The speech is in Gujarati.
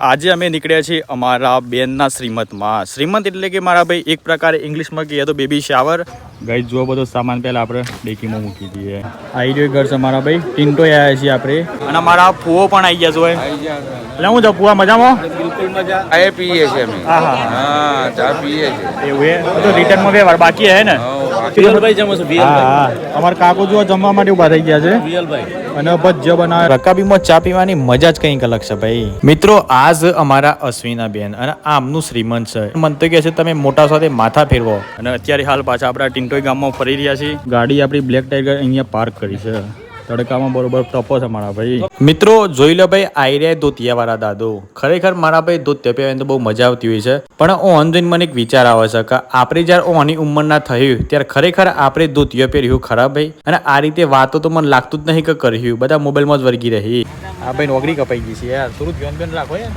આજે અમે નીકળ્યા છીએ અમારા બેનના શ્રીમંતમાં. શ્રીમંત એટલે કે મારા ભાઈ એક પ્રકારે ઇંગ્લિશમાં કહીએ તો બેબી શાવર. ગાઈસ જો બધો સામાન પહેલા આપણે ડેકીમાં મૂકી દઈએ. આવી રહ્યો ઘર છે મારા ભાઈ. ટિન્ટો આવ્યા છીએ આપણે અને મારા ફુઓ પણ આવી ગયા છે. એટલે હું જાઉં ફુવા મજામાં? બિલકુલ મજા. આ પીએ છે અમે. હા ચા પીએ છે. એવું એ તો રિટર્નમાં વ્યવહાર બાકી હે ને? વિયલભાઈ જમો છો? હા અમારા કાકુ જો જમવા માટે ઉભા થઈ ગયા છે. વિયલભાઈ અને ભજીયા બનાવે. રકાબીમાં ચા પીવાની મજા જ કંઈક અલગ છે ભાઈ. મિત્રો આજ અમારા અશ્વિના બેન અને આમનું શ્રીમંત છે. મને તો કહે છે તમે મોટા સાથે માથા ફેરવો. અને અત્યારે હાલ પાછા આપણા ટિન્ટોઈ ગામમાં ફરી રહ્યા છીએ. ગાડી આપણી બ્લેક ટાઈગર અહીંયા પાર્ક કરી છે. તડકામાં બરોબર તપો છે મારા ભાઈ. મિત્રો જોઈ લો ભાઈ આયરિયા ધોતિયા વાળા દાદો. ખરેખર મારા ભાઈ ધોતિયા પહેરવાની તો બહુ મજા આવતી હોય છે. પણ ઓન જોઈને મને એક વિચાર આવે છે કે આપણે જયારે ઓની ઉંમરના થયું ત્યારે ખરેખર આપણે ધોતિયો પહેર્યું ખરાબ ભાઈ. અને આ રીતે વાતો તો મને લાગતું જ નહીં કે કર્યું. બધા મોબાઈલમાં જ વર્ગી રહી. આ ભાઈ નોકરી કપાઈ ગઈ છે યાર. થોડું ધ્યાન રાખો યાર.